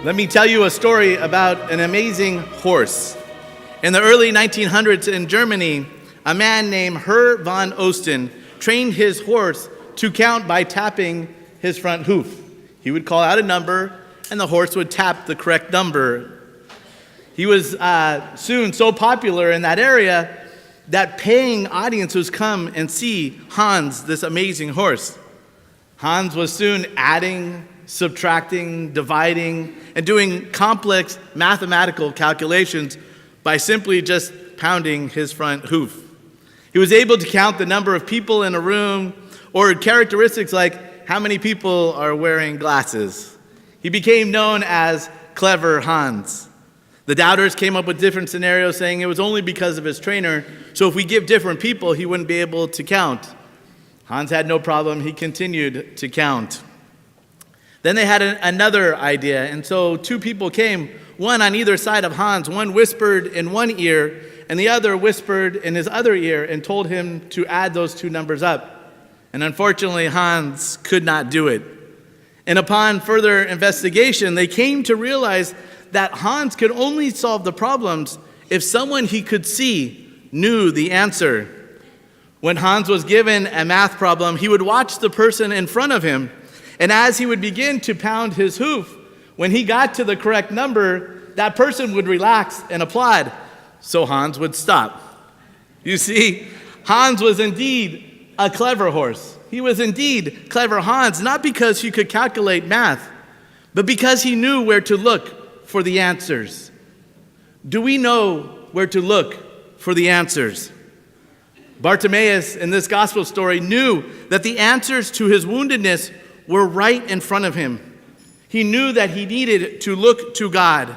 Let me tell you a story about an amazing horse. In the early 1900s in Germany, a man named Herr von Osten trained his horse to count by tapping his front hoof. He would call out a number, and the horse would tap the correct number. He was soon so popular in that area that paying audiences come and see Hans, this amazing horse. Hans was soon adding, subtracting, dividing, and doing complex mathematical calculations by simply just pounding his front hoof. He was able to count the number of people in a room or characteristics like how many people are wearing glasses. He became known as Clever Hans. The doubters came up with different scenarios saying it was only because of his trainer, so if we give different people, he wouldn't be able to count. Hans had no problem. He continued to count. Then they had another idea, and so two people came, one on either side of Hans. One whispered in one ear, and the other whispered in his other ear and told him to add those two numbers up. And unfortunately, Hans could not do it. And upon further investigation, they came to realize that Hans could only solve the problems if someone he could see knew the answer. When Hans was given a math problem, he would watch the person in front of him, and as he would begin to pound his hoof, when he got to the correct number, that person would relax and applaud, so Hans would stop. You see, Hans was indeed a clever horse. He was indeed Clever Hans, not because he could calculate math, but because he knew where to look for the answers. Do we know where to look for the answers? Bartimaeus in this gospel story knew that the answers to his woundedness were right in front of him. He knew that he needed to look to God.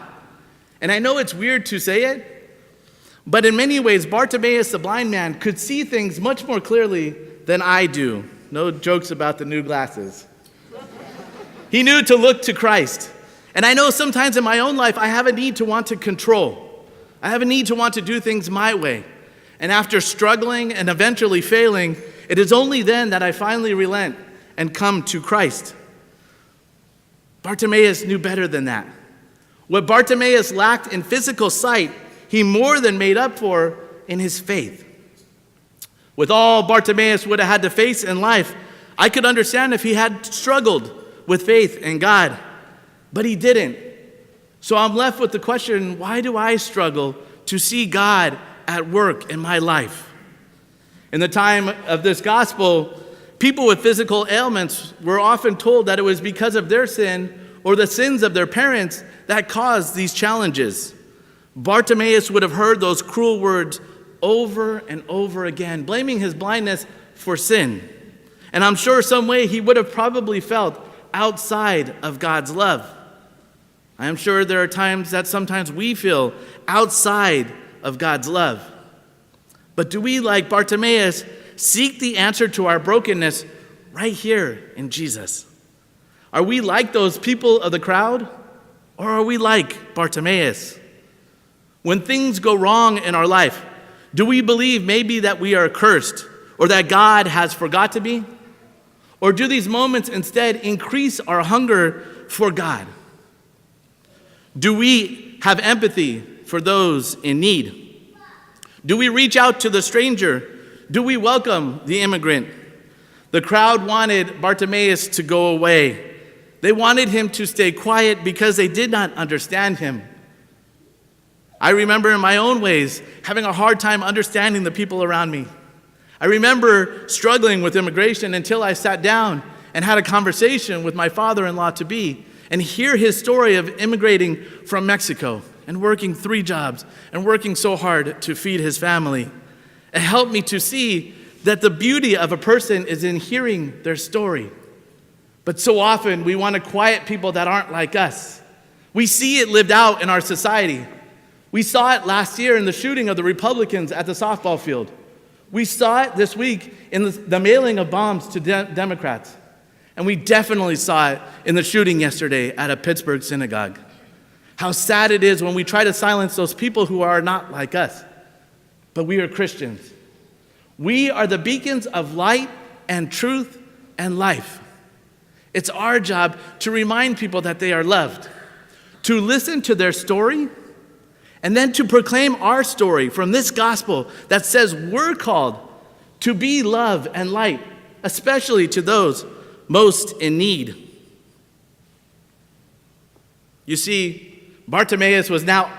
And I know it's weird to say it, but in many ways, Bartimaeus, the blind man, could see things much more clearly than I do. No jokes about the new glasses. He knew to look to Christ. And I know sometimes in my own life, I have a need to want to control. I have a need to want to do things my way. And after struggling and eventually failing, it is only then that I finally relent and come to Christ. Bartimaeus knew better than that. What Bartimaeus lacked in physical sight, he more than made up for in his faith. With all Bartimaeus would have had to face in life, I could understand if he had struggled with faith in God, but he didn't. So I'm left with the question, why do I struggle to see God at work in my life? In the time of this gospel, people with physical ailments were often told that it was because of their sin or the sins of their parents that caused these challenges. Bartimaeus would have heard those cruel words over and over again, blaming his blindness for sin. And I'm sure some way he would have probably felt outside of God's love. I am sure there are times that sometimes we feel outside of God's love. But do we, like Bartimaeus, seek the answer to our brokenness right here in Jesus? Are we like those people of the crowd, or are we like Bartimaeus? When things go wrong in our life, do we believe maybe that we are cursed or that God has forgot me? Or do these moments instead increase our hunger for God? Do we have empathy for those in need? Do we reach out to the stranger? Do we welcome the immigrant? The crowd wanted Bartimaeus to go away. They wanted him to stay quiet because they did not understand him. I remember in my own ways having a hard time understanding the people around me. I remember struggling with immigration until I sat down and had a conversation with my father-in-law-to-be and hear his story of immigrating from Mexico and working 3 jobs and working so hard to feed his family. It helped me to see that the beauty of a person is in hearing their story. But so often we want to quiet people that aren't like us. We see it lived out in our society. We saw it last year in the shooting of the Republicans at the softball field. We saw it this week in the mailing of bombs to Democrats. And we definitely saw it in the shooting yesterday at a Pittsburgh synagogue. How sad it is when we try to silence those people who are not like us. But we are Christians. We are the beacons of light and truth and life. It's our job to remind people that they are loved, to listen to their story, and then to proclaim our story from this gospel that says we're called to be love and light, especially to those most in need. You see, Bartimaeus was not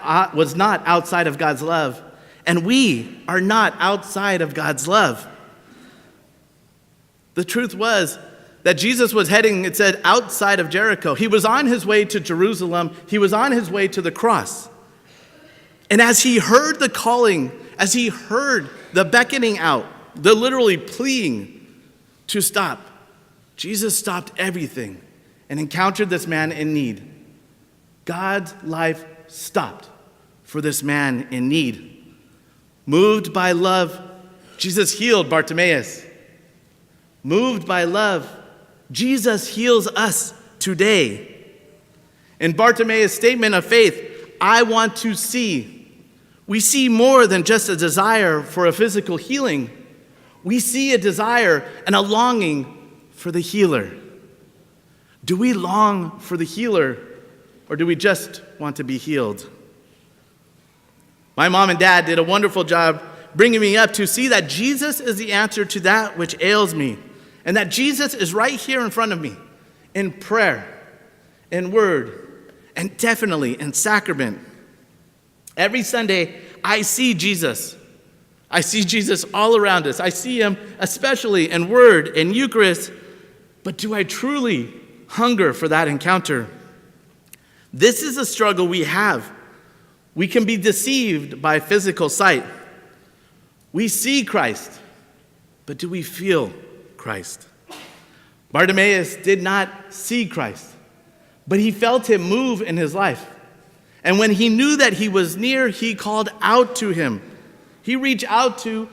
outside of God's love, and we are not outside of God's love. The truth was that Jesus was heading, it said, outside of Jericho. He was on his way to Jerusalem. He was on his way to the cross. And as he heard the calling, as he heard the beckoning out, the literally pleading to stop, Jesus stopped everything and encountered this man in need. God's life stopped for this man in need. Moved by love, Jesus healed Bartimaeus. Moved by love, Jesus heals us today. In Bartimaeus' statement of faith, I want to see, we see more than just a desire for a physical healing. We see a desire and a longing for the healer. Do we long for the healer, or do we just want to be healed? My mom and dad did a wonderful job bringing me up to see that Jesus is the answer to that which ails me, and that Jesus is right here in front of me in prayer, in word, and definitely in sacrament. Every Sunday, I see Jesus. I see Jesus all around us. I see him especially in word and Eucharist. But do I truly hunger for that encounter? This is a struggle we have. We can be deceived by physical sight. We see Christ, but do we feel Christ? Bartimaeus did not see Christ, but he felt him move in his life. And when he knew that he was near, he called out to him. He reached out to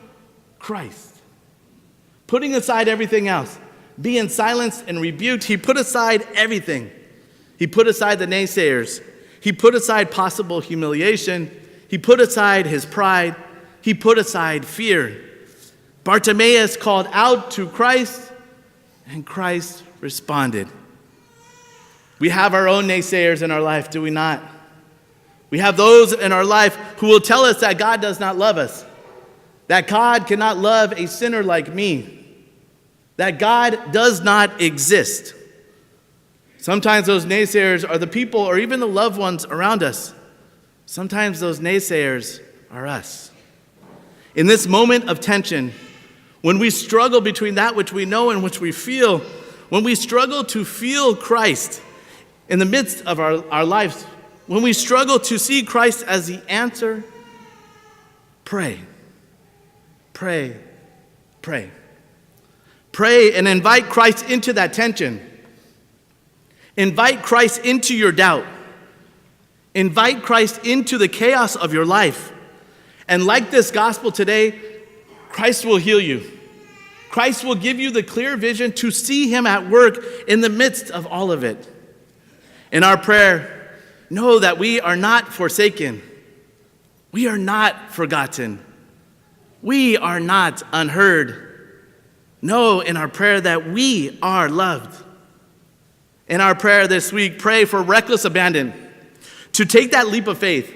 Christ. Putting aside everything else, being silenced and rebuked, he put aside everything. He put aside the naysayers. He put aside possible humiliation. He put aside his pride. He put aside fear. Bartimaeus called out to Christ, and Christ responded. We have our own naysayers in our life, do we not? We have those in our life who will tell us that God does not love us, that God cannot love a sinner like me, that God does not exist. Sometimes those naysayers are the people or even the loved ones around us. Sometimes those naysayers are us. In this moment of tension, when we struggle between that which we know and which we feel, when we struggle to feel Christ in the midst of our lives, when we struggle to see Christ as the answer, pray. Pray. Pray. Pray and invite Christ into that tension. Invite Christ into your doubt. Invite Christ into the chaos of your life. And like this gospel today, Christ will heal you. Christ will give you the clear vision to see him at work in the midst of all of it. In our prayer, know that we are not forsaken. We are not forgotten. We are not unheard. Know in our prayer that we are loved. In our prayer this week, pray for reckless abandon, to take that leap of faith,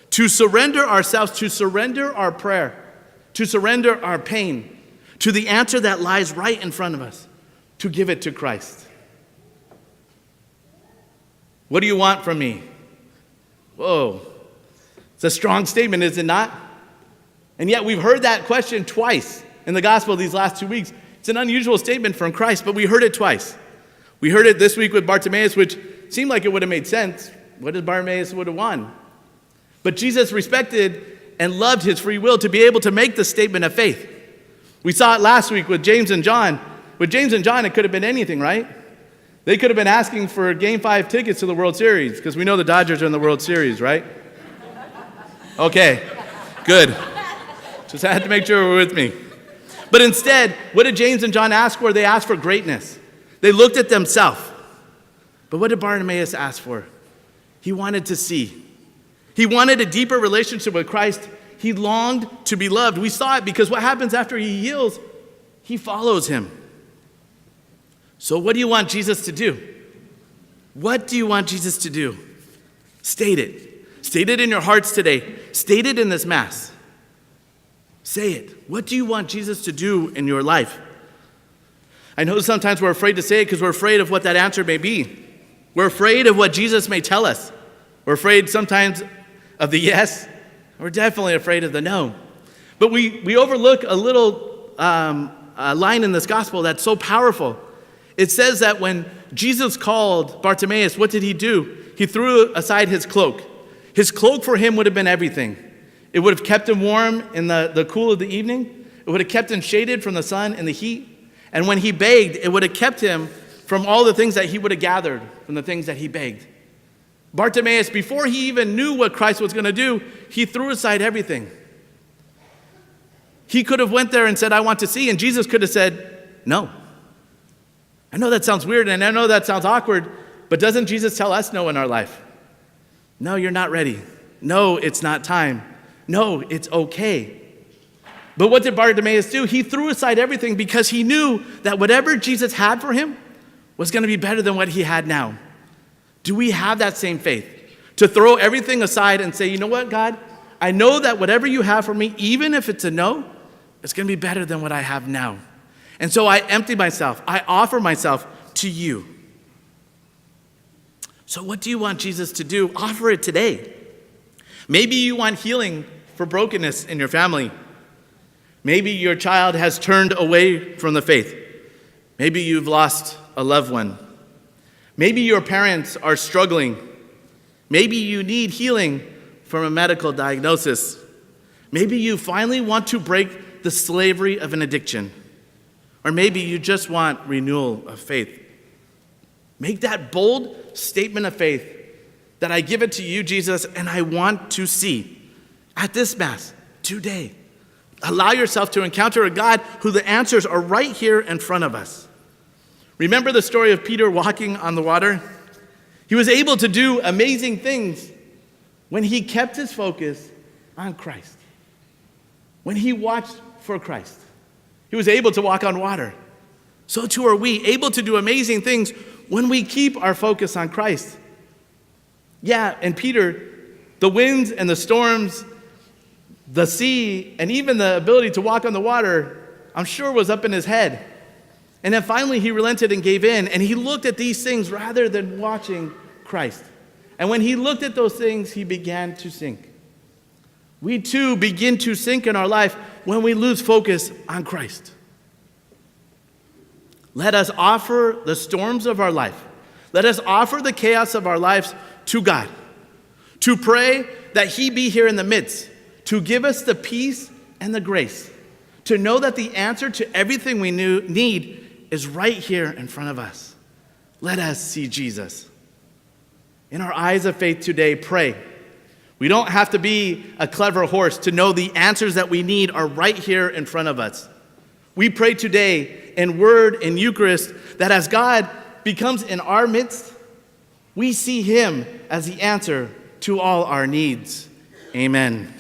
to surrender ourselves, to surrender our prayer, to surrender our pain, to the answer that lies right in front of us, to give it to Christ. What do you want from me? Whoa. It's a strong statement, is it not? And yet we've heard that question twice in the gospel these last 2 weeks. It's an unusual statement from Christ, but we heard it twice. We heard it this week with Bartimaeus, which seemed like it would have made sense. What did Bartimaeus would have won? But Jesus respected and loved his free will to be able to make the statement of faith. We saw it last week with James and John. With James and John, it could have been anything, right? They could have been asking for Game 5 tickets to the World Series, because we know the Dodgers are in the World Series, right? Okay, good. Just had to make sure you were with me. But instead, what did James and John ask for? They asked for greatness. They looked at themselves. But what did Bartimaeus ask for? He wanted to see. He wanted a deeper relationship with Christ. He longed to be loved. We saw it because what happens after he heals? He follows him. So what do you want Jesus to do? What do you want Jesus to do? State it. State it in your hearts today. State it in this Mass. Say it. What do you want Jesus to do in your life? I know sometimes we're afraid to say it because we're afraid of what that answer may be. We're afraid of what Jesus may tell us. We're afraid sometimes of the yes. We're definitely afraid of the no. But we overlook a little line in this gospel that's so powerful. It says that when Jesus called Bartimaeus, what did he do? He threw aside his cloak. His cloak for him would have been everything. It would have kept him warm in the cool of the evening. It would have kept him shaded from the sun and the heat. And when he begged, it would have kept him from all the things that he would have gathered from the things that he begged. Bartimaeus, before he even knew what Christ was going to do, he threw aside everything. He could have went there and said, I want to see, and Jesus could have said, no. I know that sounds weird, and I know that sounds awkward, but doesn't Jesus tell us no in our life? No, you're not ready. No, it's not time. No, it's okay. But what did Bartimaeus do? He threw aside everything because he knew that whatever Jesus had for him was going to be better than what he had now. Do we have that same faith? To throw everything aside and say, you know what, God? I know that whatever you have for me, even if it's a no, it's going to be better than what I have now. And so I empty myself. I offer myself to you. So what do you want Jesus to do? Offer it today. Maybe you want healing for brokenness in your family. Maybe your child has turned away from the faith. Maybe you've lost a loved one. Maybe your parents are struggling. Maybe you need healing from a medical diagnosis. Maybe you finally want to break the slavery of an addiction. Or maybe you just want renewal of faith. Make that bold statement of faith that I give it to you, Jesus, and I want to see at this Mass today. Allow yourself to encounter a God who the answers are right here in front of us. Remember the story of Peter walking on the water? He was able to do amazing things when he kept his focus on Christ. When he watched for Christ, he was able to walk on water. So too are we, able to do amazing things when we keep our focus on Christ. Yeah, and Peter, the winds and the storms, the sea, and even the ability to walk on the water, I'm sure was up in his head. And then finally he relented and gave in, and he looked at these things rather than watching Christ. And when he looked at those things, he began to sink. We too begin to sink in our life when we lose focus on Christ. Let us offer the storms of our life. Let us offer the chaos of our lives to God. To pray that he be here in the midst. To give us the peace and the grace. To know that the answer to everything we need is right here in front of us. Let us see Jesus. In our eyes of faith today, pray. We don't have to be a clever horse to know the answers that we need are right here in front of us. We pray today in word and Eucharist that as God becomes in our midst, we see him as the answer to all our needs. Amen.